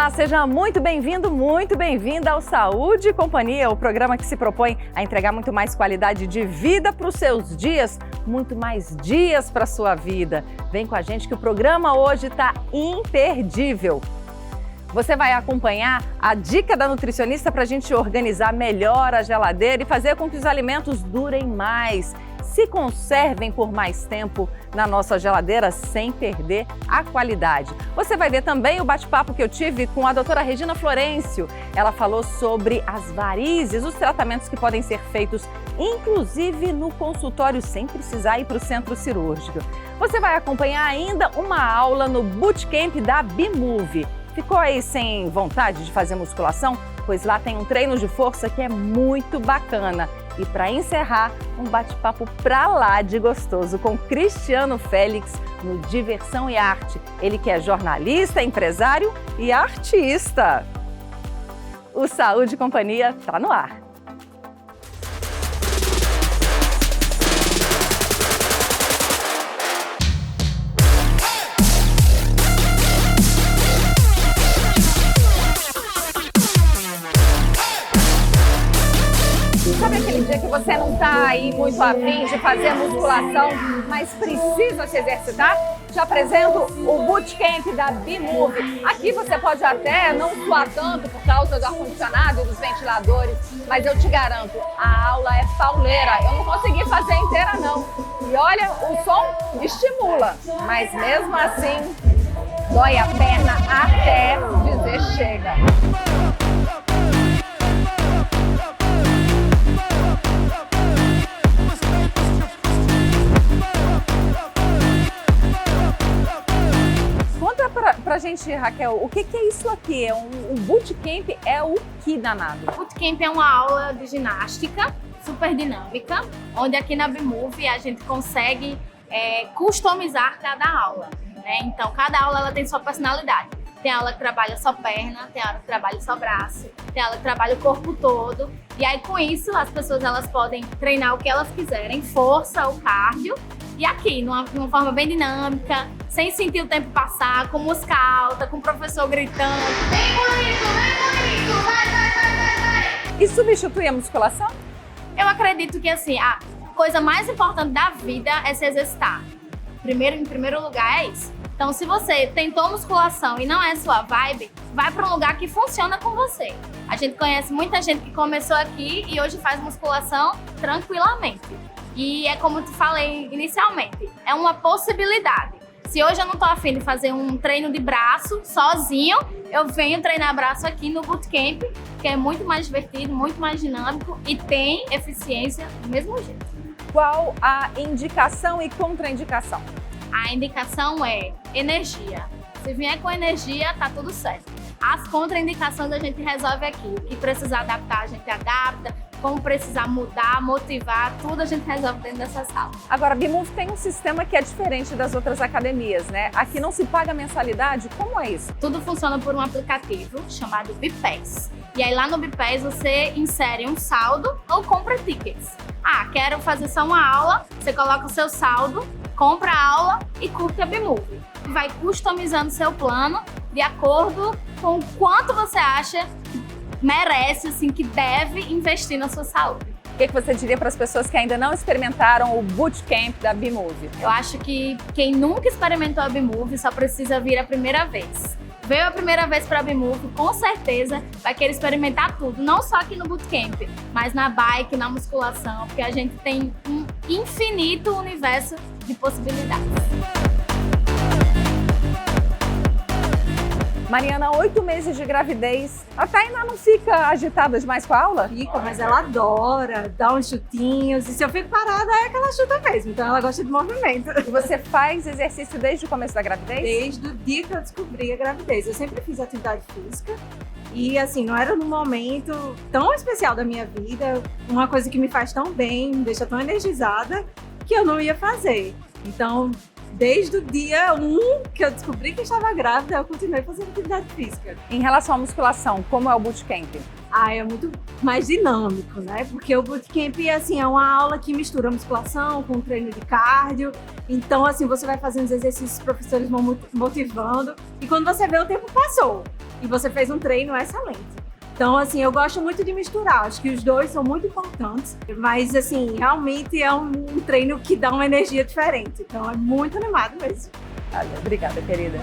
Olá, seja muito bem-vindo, muito bem-vinda ao Saúde e Companhia, o programa que se propõe a entregar muito mais qualidade de vida para os seus dias, muito mais dias para a sua vida. Vem com a gente que o programa hoje está imperdível. Você vai acompanhar a dica da nutricionista para a gente organizar melhor a geladeira e fazer com que os alimentos durem mais, se conservem por mais tempo na nossa geladeira sem perder a qualidade. Você vai ver também o bate-papo que eu tive com a doutora Regina Florencio. Ela falou sobre as varizes, os tratamentos que podem ser feitos, inclusive no consultório, sem precisar ir para o centro cirúrgico. Você vai acompanhar ainda uma aula no Bootcamp da Bimove. Ficou aí sem vontade de fazer musculação? Pois lá tem um treino de força que é muito bacana. E para encerrar, um bate-papo pra lá de gostoso com Cristiano Félix no Diversão e Arte. Ele que é jornalista, empresário e artista. O Saúde e Companhia tá no ar. Sabe aquele dia que você não está aí muito afim de fazer musculação, mas precisa se exercitar? Te apresento o Bootcamp da Bimove. Aqui você pode até não suar tanto por causa do ar-condicionado e dos ventiladores, mas eu te garanto, a aula é pauleira. Eu não consegui fazer inteira não. E olha, o som estimula, mas mesmo assim, dói a perna até dizer chega. Pra gente, Raquel, o que é isso aqui? O Bootcamp é o que danado? O Bootcamp é uma aula de ginástica super dinâmica, onde aqui na Bimove a gente consegue customizar cada aula, né? Então, cada aula ela tem sua personalidade. Tem aula que trabalha só perna, tem aula que trabalha só braço, tem aula que trabalha o corpo todo. E aí, com isso, as pessoas elas podem treinar o que elas quiserem, força ou cardio. E aqui, numa forma bem dinâmica, sem sentir o tempo passar, com música alta, com o professor gritando. Vem bonito, vai! E substitui a musculação? Eu acredito que assim, a coisa mais importante da vida é se exercitar. Em primeiro lugar é isso. Então, se você tentou musculação e não é sua vibe, vai para um lugar que funciona com você. A gente conhece muita gente que começou aqui e hoje faz musculação tranquilamente. E é como eu te falei inicialmente, é uma possibilidade. Se hoje eu não tô afim de fazer um treino de braço sozinho, eu venho treinar braço aqui no Bootcamp, que é muito mais divertido, muito mais dinâmico e tem eficiência do mesmo jeito. Qual a indicação e contraindicação? A indicação é energia. Se vier com energia, tá tudo certo. As contraindicações a gente resolve aqui. O que precisar adaptar, a gente adapta. Como precisar mudar, motivar, tudo a gente resolve dentro dessa sala. Agora, a Bimove tem um sistema que é diferente das outras academias, né? Aqui não se paga mensalidade, como é isso? Tudo funciona por um aplicativo chamado Bipass. E aí lá no Bipass você insere um saldo ou compra tickets. Ah, quero fazer só uma aula, você coloca o seu saldo, compra a aula e curte a Bimove. Vai customizando seu plano de acordo com o quanto você acha merece, assim, que deve investir na sua saúde. O que você diria para as pessoas que ainda não experimentaram o Bootcamp da Bimove? Eu acho que quem nunca experimentou a Bimove só precisa vir a primeira vez. Veio a primeira vez para a Bimove, com certeza vai querer experimentar tudo, não só aqui no Bootcamp, mas na bike, na musculação, porque a gente tem um infinito universo de possibilidades. Mariana, 8 meses de gravidez, a Tainá não fica agitada demais com a aula? Fica, mas ela adora dar uns chutinhos, e se eu fico parada é que ela chuta mesmo, então ela gosta de movimento. E você faz exercício desde o começo da gravidez? Desde o dia que eu descobri a gravidez, eu sempre fiz atividade física e assim, não era num momento tão especial da minha vida, uma coisa que me faz tão bem, me deixa tão energizada, que eu não ia fazer. Então, desde o dia 1 que eu descobri que estava grávida, eu continuei fazendo atividade física. Em relação à musculação, como é o Bootcamp? É muito mais dinâmico, né? Porque o Bootcamp, assim, é uma aula que mistura musculação com treino de cardio. Então, assim, você vai fazendo os exercícios, os professores vão motivando. E quando você vê, o tempo passou. e você fez um treino excelente. Então, assim, eu gosto muito de misturar. Acho que os dois são muito importantes. Mas, assim, realmente é um treino que dá uma energia diferente. Então, é muito animado mesmo. Obrigada, querida.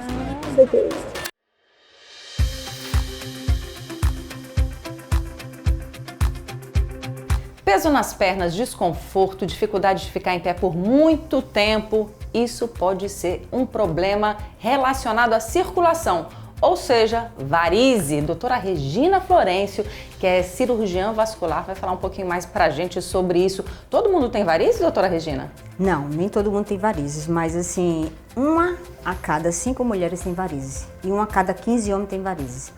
Peso nas pernas, desconforto, dificuldade de ficar em pé por muito tempo, isso pode ser um problema relacionado à circulação, ou seja, varize. Doutora Regina Florencio, que é cirurgiã vascular, vai falar um pouquinho mais pra gente sobre isso. Todo mundo tem varizes, doutora Regina? Não, nem todo mundo tem varizes, mas assim, 1 a cada 5 mulheres tem varizes e 1 a cada 15 homens tem varizes.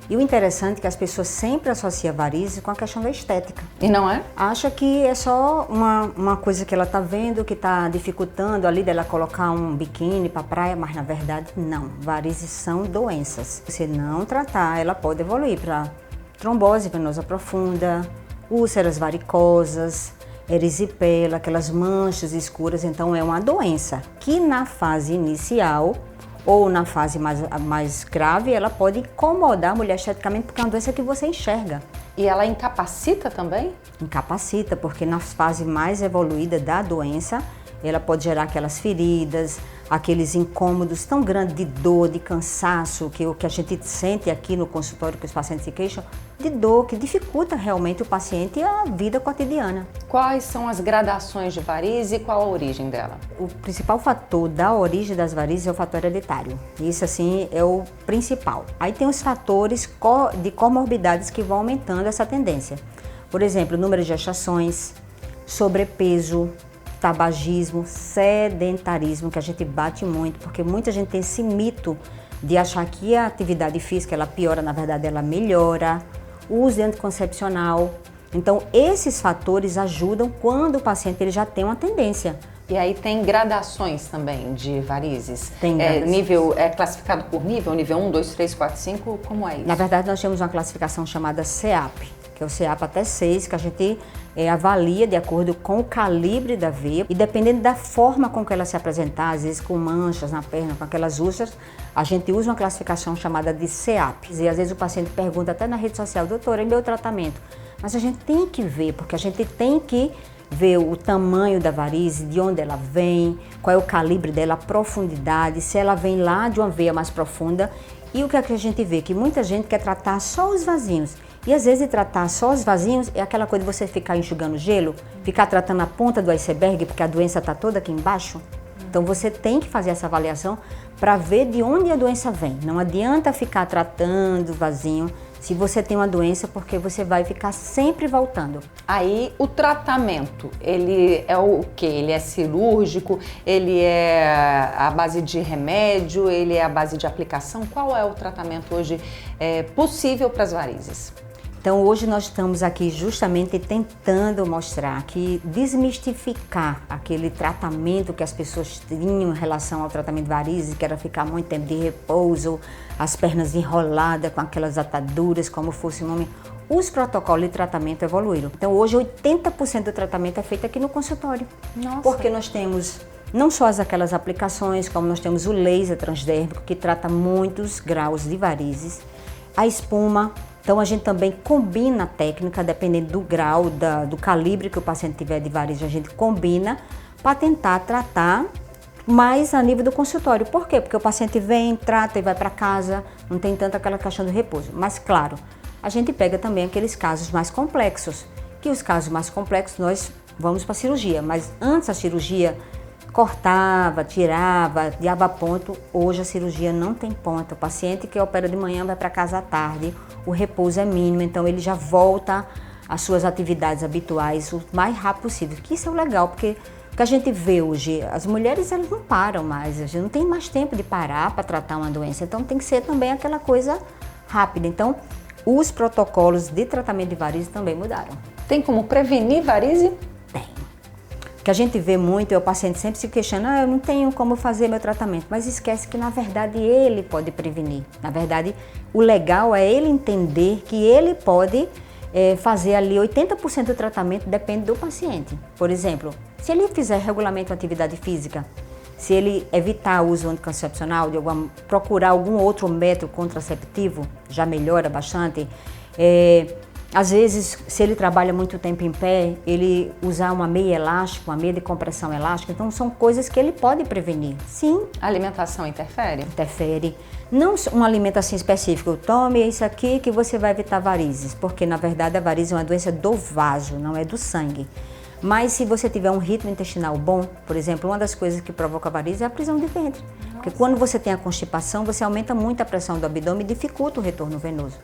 E o interessante é que as pessoas sempre associam varizes com a questão da estética. E não é? Acha que é só uma coisa que ela tá vendo, que tá dificultando ali dela colocar um biquíni pra praia, mas na verdade não. Varizes são doenças. Se não tratar, ela pode evoluir para trombose venosa profunda, úlceras varicosas, erisipela, aquelas manchas escuras. Então é uma doença que na fase inicial ou na fase mais grave, ela pode incomodar a mulher esteticamente, porque é uma doença que você enxerga. E ela incapacita também? Incapacita, porque na fase mais evoluída da doença, ela pode gerar aquelas feridas, aqueles incômodos tão grandes de dor, de cansaço, que o que a gente sente aqui no consultório que os pacientes se queixam, de dor, que dificulta realmente o paciente e a vida cotidiana. Quais são as gradações de varize e qual a origem dela? O principal fator da origem das varizes é o fator hereditário. Isso, assim, é o principal. Aí tem os fatores de comorbidades que vão aumentando essa tendência. Por exemplo, número de gestações, sobrepeso, tabagismo, sedentarismo, que a gente bate muito, porque muita gente tem esse mito de achar que a atividade física ela piora, na verdade ela melhora, o uso de anticoncepcional. Então esses fatores ajudam quando o paciente ele já tem uma tendência. E aí tem gradações também de varizes? Tem nível, é classificado por nível 1, 2, 3, 4, 5, como é isso? Na verdade nós temos uma classificação chamada CEAP, que é o CEAP até 6, que a gente avalia de acordo com o calibre da veia e dependendo da forma com que ela se apresentar, às vezes com manchas na perna, com aquelas úlceras, a gente usa uma classificação chamada de CEAP. E às vezes o paciente pergunta até na rede social, doutora, é meu tratamento? Mas a gente tem que ver, porque a gente tem que ver o tamanho da varize, de onde ela vem, qual é o calibre dela, a profundidade, se ela vem lá de uma veia mais profunda. E o que é que a gente vê? Que muita gente quer tratar só os vasinhos. E às vezes tratar só os vasinhos é aquela coisa de você ficar enxugando gelo, ficar tratando a ponta do iceberg, porque a doença está toda aqui embaixo. Então você tem que fazer essa avaliação para ver de onde a doença vem. Não adianta ficar tratando o vasinho se você tem uma doença, porque você vai ficar sempre voltando. Aí o tratamento, ele é o quê? Ele é cirúrgico? Ele é à base de remédio? Ele é à base de aplicação? Qual é o tratamento hoje possível para as varizes? Então hoje nós estamos aqui justamente tentando mostrar que desmistificar aquele tratamento que as pessoas tinham em relação ao tratamento de varizes, que era ficar muito tempo de repouso, as pernas enroladas com aquelas ataduras, como fosse o nome. Os protocolos de tratamento evoluíram. Então hoje 80% do tratamento é feito aqui no consultório. Nossa. Porque nós temos não só aquelas aplicações, como nós temos o laser transdérmico, que trata muitos graus de varizes, a espuma. Então a gente também combina a técnica, dependendo do grau, do calibre que o paciente tiver de varizes, a gente combina para tentar tratar mais a nível do consultório. Por quê? Porque o paciente vem, trata e vai para casa, não tem tanta aquela questão do repouso. Mas claro, a gente pega também aqueles casos mais complexos, que os casos mais complexos nós vamos para a cirurgia, mas antes a cirurgia cortava, tirava, dava ponto. Hoje a cirurgia não tem ponto. O paciente que opera de manhã vai para casa à tarde, o repouso é mínimo, então ele já volta às suas atividades habituais o mais rápido possível. Que isso é o legal, porque o que a gente vê hoje, as mulheres elas não param mais, a gente não tem mais tempo de parar para tratar uma doença, então tem que ser também aquela coisa rápida. Então os protocolos de tratamento de varizes também mudaram. Tem como prevenir varize? O que a gente vê muito é o paciente sempre se questionando, eu não tenho como fazer meu tratamento, mas esquece que na verdade ele pode prevenir. Na verdade, o legal é ele entender que ele pode fazer ali 80% do tratamento, depende do paciente. Por exemplo, se ele fizer regularmente uma atividade física, se ele evitar o uso anticoncepcional, procurar algum outro método contraceptivo, já melhora bastante. Às vezes, se ele trabalha muito tempo em pé, ele usar uma meia elástica, uma meia de compressão elástica, então são coisas que ele pode prevenir. Sim. A alimentação interfere? Interfere. Não uma alimentação específica, tome isso aqui que você vai evitar varizes, porque na verdade a varize é uma doença do vaso, não é do sangue. Mas se você tiver um ritmo intestinal bom, por exemplo, uma das coisas que provoca varize é a prisão de ventre. Porque quando você tem a constipação, você aumenta muito a pressão do abdômen e dificulta o retorno venoso.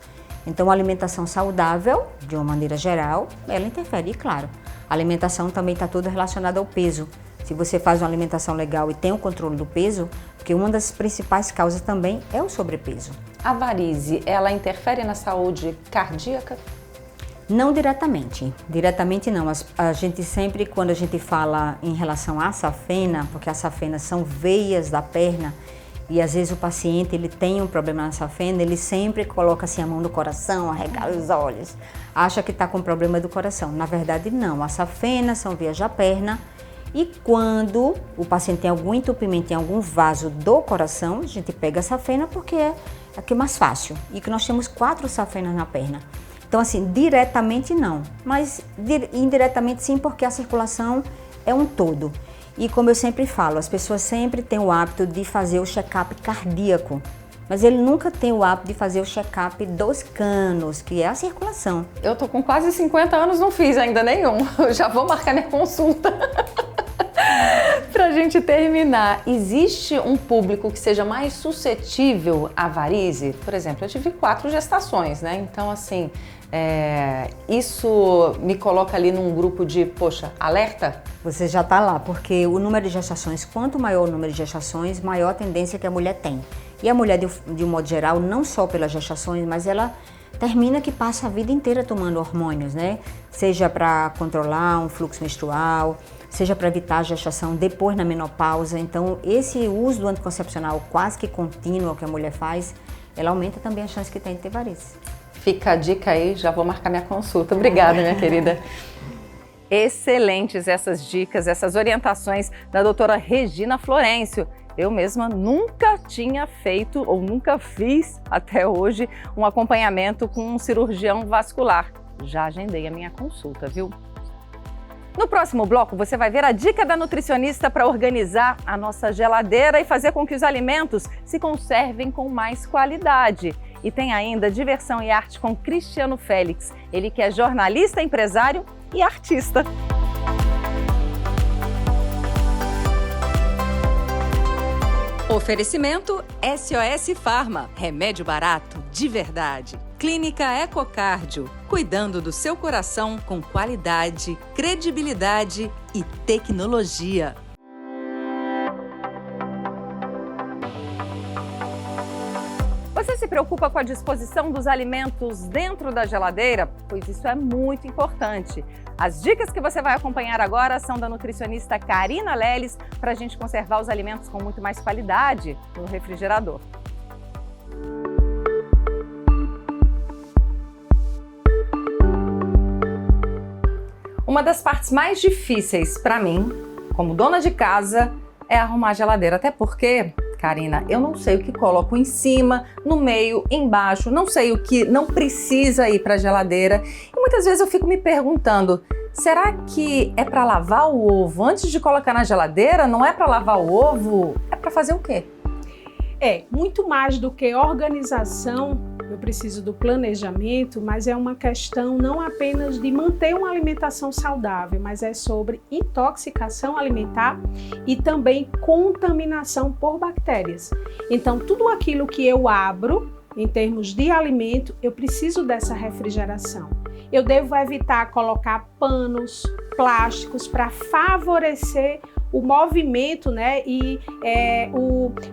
Então, a alimentação saudável, de uma maneira geral, ela interfere. E claro, a alimentação também está toda relacionada ao peso. Se você faz uma alimentação legal e tem o controle do peso, porque uma das principais causas também é o sobrepeso. A varize, ela interfere na saúde cardíaca? Não diretamente. Diretamente não. A gente sempre, quando a gente fala em relação à safena, porque as safenas são veias da perna, e às vezes o paciente ele tem um problema na safena, ele sempre coloca assim a mão no coração, arregala os olhos, acha que está com problema do coração. Na verdade não, as safenas são veias da perna e quando o paciente tem algum entupimento em algum vaso do coração, a gente pega a safena porque é aqui mais fácil e que nós temos 4 safenas na perna. Então assim, diretamente não, mas indiretamente sim porque a circulação é um todo. E como eu sempre falo, as pessoas sempre têm o hábito de fazer o check-up cardíaco, mas ele nunca tem o hábito de fazer o check-up dos canos, que é a circulação. Eu tô com quase 50 anos, não fiz ainda nenhum. Eu já vou marcar minha consulta. Pra gente terminar, existe um público que seja mais suscetível à varize? Por exemplo, eu tive 4 gestações, né? Então, assim, isso me coloca ali num grupo de, poxa, alerta? Você já está lá, porque o número de gestações, quanto maior o número de gestações, maior a tendência que a mulher tem. E a mulher, de um modo geral, não só pelas gestações, mas ela termina que passa a vida inteira tomando hormônios, né? Seja para controlar um fluxo menstrual, seja para evitar a gestação depois na menopausa. Então, esse uso do anticoncepcional quase que contínuo que a mulher faz, ela aumenta também a chance que tem de ter varize. Fica a dica aí, já vou marcar minha consulta. Obrigada, minha querida. Excelentes essas dicas, essas orientações da doutora Regina Florencio. Eu mesma nunca tinha feito ou nunca fiz até hoje um acompanhamento com um cirurgião vascular. Já agendei a minha consulta, viu? No próximo bloco, você vai ver a dica da nutricionista para organizar a nossa geladeira e fazer com que os alimentos se conservem com mais qualidade. E tem ainda diversão e arte com Cristiano Félix, ele que é jornalista, empresário e artista. Oferecimento SOS Pharma, remédio barato de verdade. Clínica Ecocardio, cuidando do seu coração com qualidade, credibilidade e tecnologia. Você se preocupa com a disposição dos alimentos dentro da geladeira? Pois isso é muito importante. As dicas que você vai acompanhar agora são da nutricionista Karina Leles para a gente conservar os alimentos com muito mais qualidade no refrigerador. Uma das partes mais difíceis para mim, como dona de casa, é arrumar a geladeira. Até porque, Karina, eu não sei o que coloco em cima, no meio, embaixo, não sei o que não precisa ir para a geladeira. E muitas vezes eu fico me perguntando, será que é para lavar o ovo antes de colocar na geladeira? Não é para lavar o ovo? É para fazer o quê? Muito mais do que organização, eu preciso do planejamento, mas é uma questão não apenas de manter uma alimentação saudável, mas é sobre intoxicação alimentar e também contaminação por bactérias. Então, tudo aquilo que eu abro, em termos de alimento, eu preciso dessa refrigeração. Eu devo evitar colocar panos, plásticos para favorecer o movimento, né, e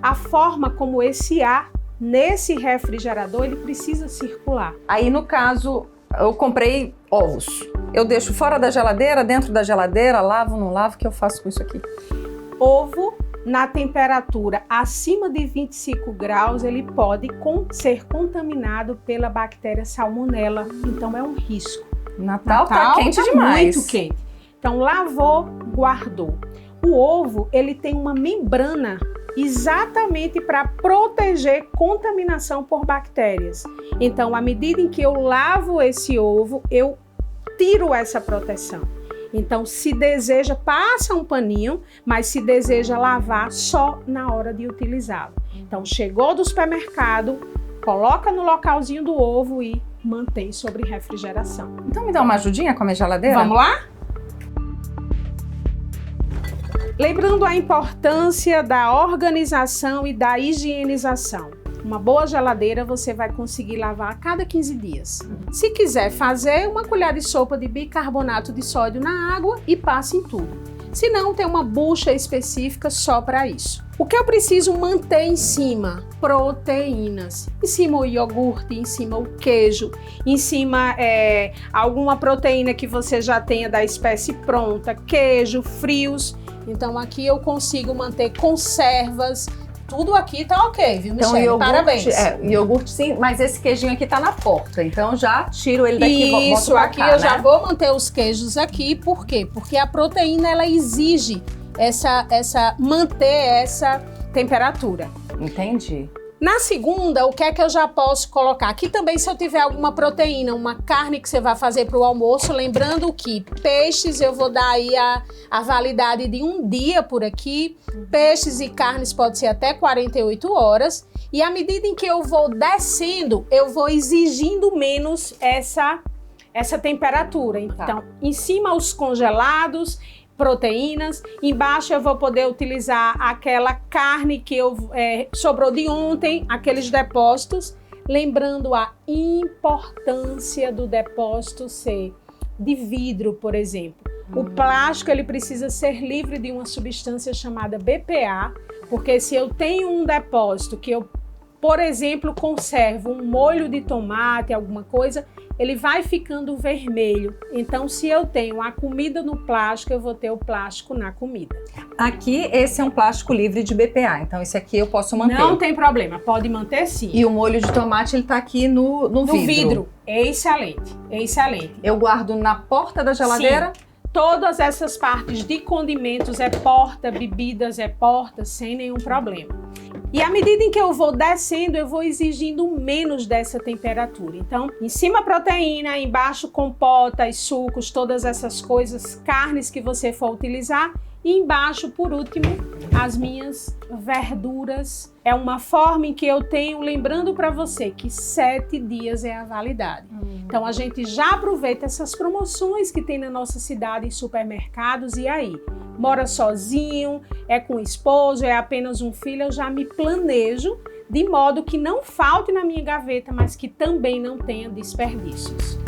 a forma como esse ar nesse refrigerador ele precisa circular. Aí no caso eu comprei ovos, eu deixo fora da geladeira, dentro da geladeira, lavo, não lavo, o que eu faço com isso aqui? Ovo na temperatura acima de 25 graus ele pode ser contaminado pela bactéria salmonela, então é um risco. Natal tá quente demais. Muito quente. Então lavou, guardou. O ovo, ele tem uma membrana exatamente para proteger contaminação por bactérias. Então, à medida em que eu lavo esse ovo, eu tiro essa proteção. Então, se deseja, passa um paninho, mas se deseja lavar só na hora de utilizá-lo. Então, chegou do supermercado, coloca no localzinho do ovo e mantém sobre refrigeração. Então me dá uma ajudinha com a minha geladeira? Vamos lá? Lembrando a importância da organização e da higienização. Uma boa geladeira você vai conseguir lavar a cada 15 dias. Se quiser fazer, uma colher de sopa de bicarbonato de sódio na água e passe em tudo. Se não, tem uma bucha específica só para isso. O que eu preciso manter em cima? Proteínas. Em cima o iogurte, em cima o queijo, em cima alguma proteína que você já tenha da espécie pronta, queijo, frios. Então aqui eu consigo manter conservas. Tudo aqui tá ok, viu, Michele? Então, iogurte, parabéns. Iogurte sim, mas esse queijinho aqui tá na porta, então já tiro ele daqui e boto Isso, pra aqui cá, eu já né? vou manter os queijos aqui, por quê? Porque a proteína, ela exige manter essa temperatura. Entendi. Na segunda, o que é que eu já posso colocar? Aqui também, se eu tiver alguma proteína, uma carne que você vai fazer para o almoço, lembrando que peixes eu vou dar aí a validade de 1 dia por aqui. Peixes e carnes pode ser até 48 horas. E à medida em que eu vou descendo, eu vou exigindo menos essa temperatura. Então, em cima os congelados, proteínas, embaixo eu vou poder utilizar aquela carne que sobrou de ontem, aqueles depósitos, lembrando a importância do depósito ser de vidro, por exemplo. O plástico ele precisa ser livre de uma substância chamada BPA, porque se eu tenho um depósito que eu, por exemplo, conservo um molho de tomate, alguma coisa, ele vai ficando vermelho. Então, se eu tenho a comida no plástico, eu vou ter o plástico na comida. Aqui, esse é um plástico livre de BPA, então esse aqui eu posso manter. Não tem problema, pode manter sim. E o molho de tomate, ele tá aqui no vidro. É excelente, é excelente. Eu guardo na porta da geladeira? Sim. Todas essas partes de condimentos é porta, bebidas é porta, sem nenhum problema. E à medida em que eu vou descendo, eu vou exigindo menos dessa temperatura. Então, em cima proteína, embaixo compotas, sucos, todas essas coisas, carnes que você for utilizar. E embaixo, por último, as minhas verduras. É uma forma em que eu tenho, lembrando para você que 7 dias é a validade. Então a gente já aproveita essas promoções que tem na nossa cidade em supermercados. E aí, mora sozinho, é com o esposo, é apenas um filho, eu já me planejo de modo que não falte na minha gaveta, mas que também não tenha desperdícios.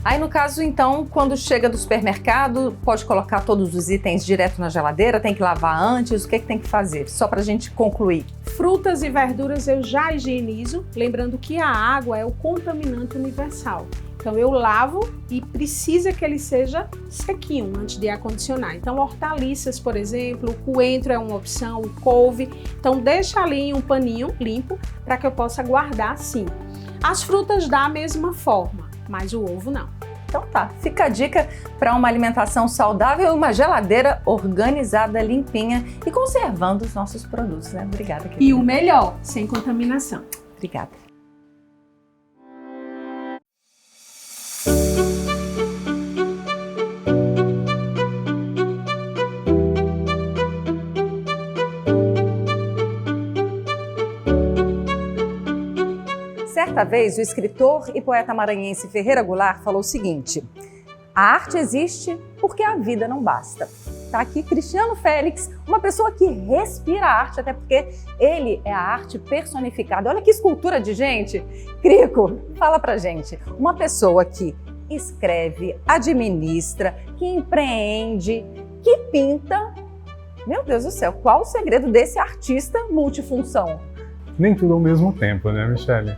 Aí, no caso, então, quando chega do supermercado, pode colocar todos os itens direto na geladeira, tem que lavar antes, o que tem que fazer? Só pra gente concluir. Frutas e verduras eu já higienizo, lembrando que a água é o contaminante universal. Então eu lavo e precisa que ele seja sequinho antes de acondicionar. Então hortaliças, por exemplo, o coentro é uma opção, o couve. Então deixa ali em um paninho limpo para que eu possa guardar assim. As frutas da mesma forma, mas o ovo não. Então tá, fica a dica para uma alimentação saudável e uma geladeira organizada, limpinha e conservando os nossos produtos, né? Obrigada, querida. E o melhor, sem contaminação. Obrigada. Certa vez, o escritor e poeta maranhense Ferreira Goulart falou o seguinte: a arte existe porque a vida não basta. Tá aqui Cristiano Félix, uma pessoa que respira a arte, até porque ele é a arte personificada. Olha que escultura de gente! Crico, fala pra gente, uma pessoa que escreve, administra, que empreende, que pinta. Meu Deus do céu, qual o segredo desse artista multifunção? Nem tudo ao mesmo tempo, né, Michele?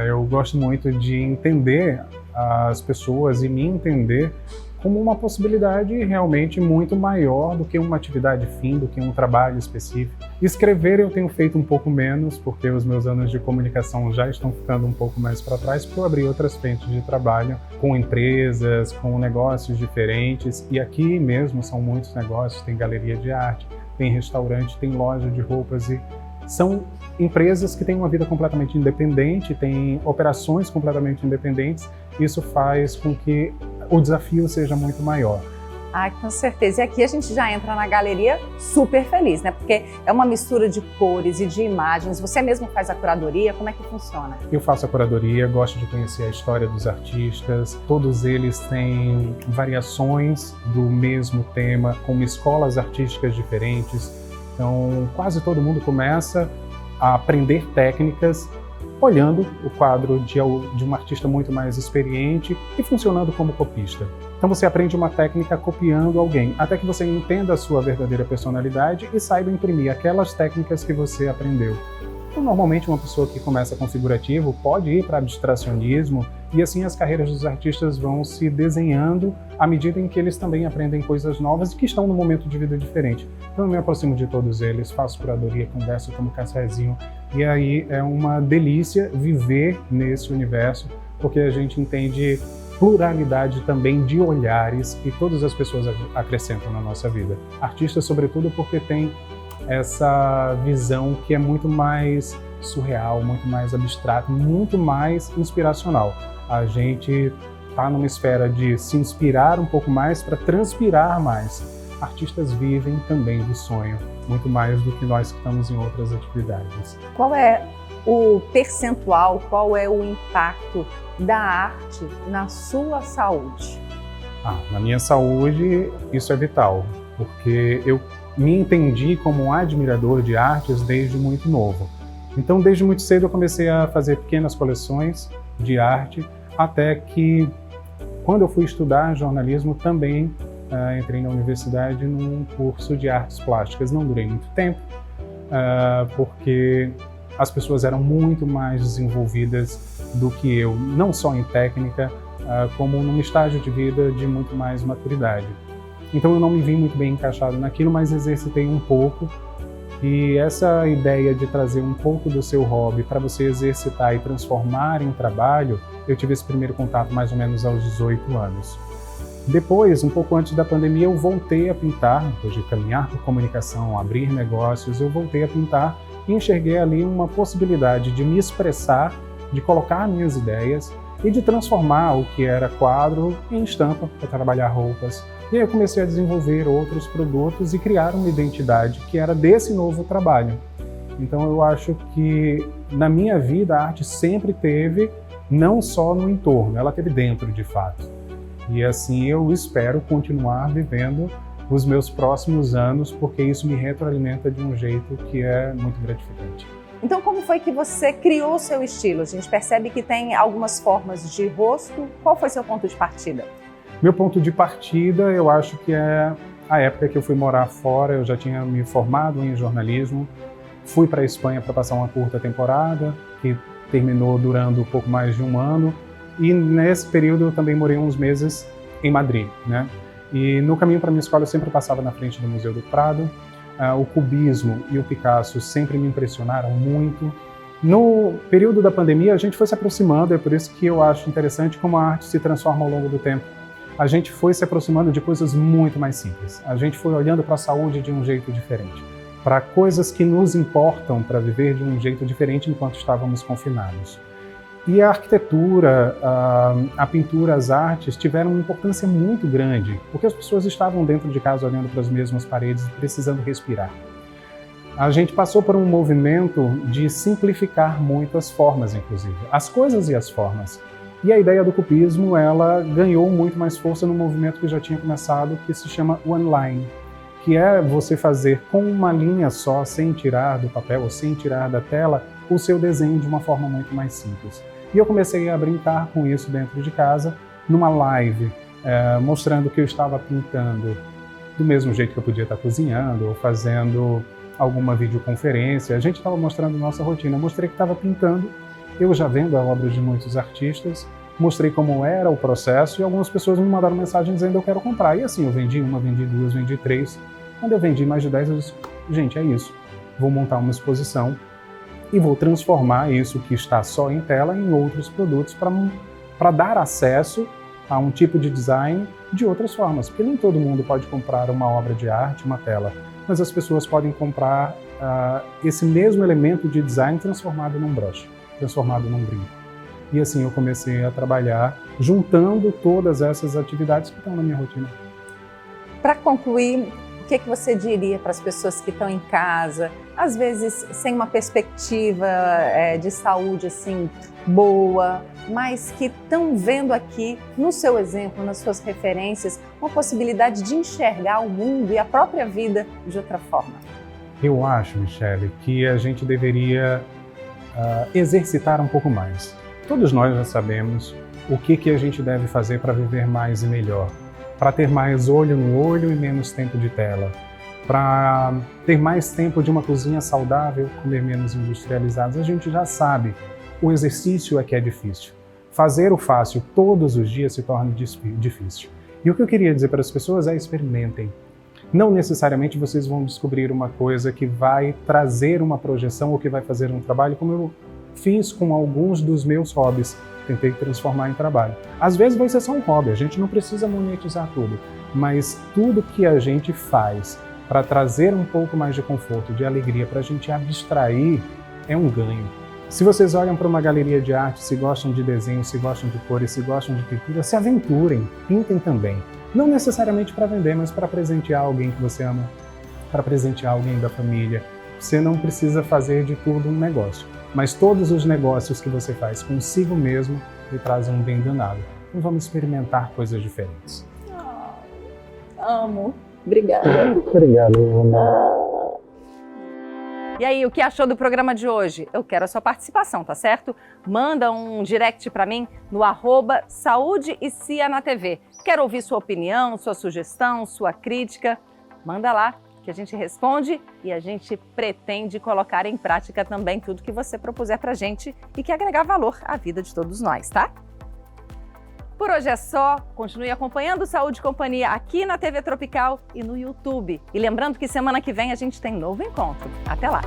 Eu gosto muito de entender as pessoas e me entender como uma possibilidade realmente muito maior do que uma atividade fim, do que um trabalho específico. Escrever eu tenho feito um pouco menos, porque os meus anos de comunicação já estão ficando um pouco mais para trás, porque eu abri outras frentes de trabalho com empresas, com negócios diferentes, e aqui mesmo são muitos negócios, tem galeria de arte, tem restaurante, tem loja de roupas, e são empresas que têm uma vida completamente independente, têm operações completamente independentes. Isso faz com que o desafio seja muito maior. Ah, com certeza. E aqui a gente já entra na galeria super feliz, né? Porque é uma mistura de cores e de imagens. Você mesmo faz a curadoria? Como é que funciona? Eu faço a curadoria, gosto de conhecer a história dos artistas. Todos eles têm variações do mesmo tema, com escolas artísticas diferentes. Então, quase todo mundo começa a aprender técnicas olhando o quadro de um artista muito mais experiente e funcionando como copista. Então você aprende uma técnica copiando alguém, até que você entenda a sua verdadeira personalidade e saiba imprimir aquelas técnicas que você aprendeu. Então, normalmente uma pessoa que começa com figurativo pode ir para abstracionismo, e assim as carreiras dos artistas vão se desenhando à medida em que eles também aprendem coisas novas e que estão num momento de vida diferente. Então eu me aproximo de todos eles, faço curadoria, converso, tomo cafezinho, e aí é uma delícia viver nesse universo, porque a gente entende pluralidade também de olhares e todas as pessoas acrescentam na nossa vida. Artistas, sobretudo, porque tem essa visão que é muito mais surreal, muito mais abstrata, muito mais inspiracional. A gente está numa esfera de se inspirar um pouco mais para transpirar mais. Artistas vivem também do sonho, muito mais do que nós que estamos em outras atividades. Qual é o percentual, qual é o impacto da arte na sua saúde? Na minha saúde, isso é vital, porque eu me entendi como um admirador de artes desde muito novo. Então, desde muito cedo eu comecei a fazer pequenas coleções de arte, até que, quando eu fui estudar jornalismo, também entrei na universidade num curso de artes plásticas. Não durei muito tempo, porque as pessoas eram muito mais desenvolvidas do que eu, não só em técnica, como num estágio de vida de muito mais maturidade. Então eu não me vi muito bem encaixado naquilo, mas exercitei um pouco. E essa ideia de trazer um pouco do seu hobby para você exercitar e transformar em trabalho, eu tive esse primeiro contato mais ou menos aos 18 anos. Depois, um pouco antes da pandemia, eu voltei a pintar, depois de caminhar por comunicação, abrir negócios, eu voltei a pintar e enxerguei ali uma possibilidade de me expressar, de colocar minhas ideias e de transformar o que era quadro em estampa para trabalhar roupas. E aí eu comecei a desenvolver outros produtos e criar uma identidade que era desse novo trabalho. Então eu acho que na minha vida a arte sempre teve, não só no entorno, ela teve dentro de fato. E assim eu espero continuar vivendo os meus próximos anos, porque isso me retroalimenta de um jeito que é muito gratificante. Então, como foi que você criou o seu estilo? A gente percebe que tem algumas formas de rosto. Qual foi seu ponto de partida? Meu ponto de partida, eu acho que é a época que eu fui morar fora. Eu já tinha me formado em jornalismo, fui para a Espanha para passar uma curta temporada, que terminou durando um pouco mais de um ano. E nesse período eu também morei uns meses em Madrid, né? E no caminho para minha escola eu sempre passava na frente do Museu do Prado. O cubismo e o Picasso sempre me impressionaram muito. No período da pandemia a gente foi se aproximando, é por isso que eu acho interessante como a arte se transforma ao longo do tempo. A gente foi se aproximando de coisas muito mais simples. A gente foi olhando para a saúde de um jeito diferente, para coisas que nos importam para viver de um jeito diferente enquanto estávamos confinados. E a arquitetura, a pintura, as artes tiveram uma importância muito grande, porque as pessoas estavam dentro de casa olhando para as mesmas paredes, precisando respirar. A gente passou por um movimento de simplificar muito as formas, inclusive, as coisas e as formas. E a ideia do cubismo, ela ganhou muito mais força no movimento que já tinha começado, que se chama One Line, que é você fazer com uma linha só, sem tirar do papel ou sem tirar da tela, o seu desenho de uma forma muito mais simples. E eu comecei a brincar com isso dentro de casa, numa live, mostrando que eu estava pintando do mesmo jeito que eu podia estar cozinhando ou fazendo alguma videoconferência. A gente estava mostrando nossa rotina. Eu mostrei que estava pintando, eu já vendo a obra de muitos artistas, mostrei como era o processo e algumas pessoas me mandaram mensagem dizendo eu quero comprar. E assim, eu vendi uma, vendi duas, vendi três. Quando eu vendi mais de 10, eu disse, gente, é isso. Vou montar uma exposição e vou transformar isso que está só em tela em outros produtos para dar acesso a um tipo de design de outras formas. Porque nem todo mundo pode comprar uma obra de arte, uma tela, mas as pessoas podem comprar esse mesmo elemento de design transformado num broche, transformado num brinco. E assim eu comecei a trabalhar juntando todas essas atividades que estão na minha rotina. Para concluir, o que você diria para as pessoas que estão em casa, às vezes sem uma perspectiva de saúde assim boa, mas que estão vendo aqui no seu exemplo, nas suas referências, uma possibilidade de enxergar o mundo e a própria vida de outra forma? Eu acho, Michele, que a gente deveria exercitar um pouco mais. Todos nós já sabemos o que a gente deve fazer para viver mais e melhor, para ter mais olho no olho e menos tempo de tela, para ter mais tempo de uma cozinha saudável, comer menos industrializados. A gente já sabe, o exercício é que é difícil. Fazer o fácil todos os dias se torna difícil. E o que eu queria dizer para as pessoas é experimentem. Não necessariamente vocês vão descobrir uma coisa que vai trazer uma projeção ou que vai fazer um trabalho, como eu fiz com alguns dos meus hobbies, tentei transformar em trabalho. Às vezes vai ser só um hobby, a gente não precisa monetizar tudo, mas tudo que a gente faz para trazer um pouco mais de conforto, de alegria, para a gente abstrair, é um ganho. Se vocês olham para uma galeria de arte, se gostam de desenho, se gostam de cores, se gostam de pintura, se aventurem, pintem também. Não necessariamente para vender, mas para presentear alguém que você ama, para presentear alguém da família. Você não precisa fazer de tudo um negócio, mas todos os negócios que você faz consigo mesmo lhe trazem um bem danado. Então vamos experimentar coisas diferentes. Amo. Obrigada. Obrigado, Ana. E aí, o que achou do programa de hoje? Eu quero a sua participação, tá certo? Manda um direct para mim no @Saúde e Cia na TV. Quero ouvir sua opinião, sua sugestão, sua crítica. Manda lá que a gente responde e a gente pretende colocar em prática também tudo que você propuser pra gente e que agregar valor à vida de todos nós, tá? Por hoje é só. Continue acompanhando Saúde e Companhia aqui na TV Tropical e no YouTube. E lembrando que semana que vem a gente tem novo encontro. Até lá!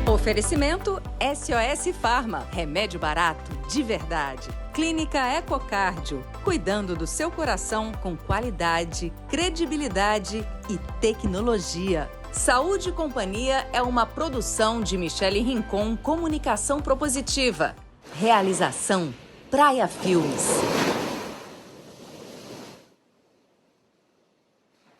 Oferecimento SOS Farma, remédio barato de verdade. Clínica Ecocardio, cuidando do seu coração com qualidade, credibilidade e tecnologia. Saúde e Companhia é uma produção de Michele Rincon Comunicação Propositiva. Realização Praia Filmes.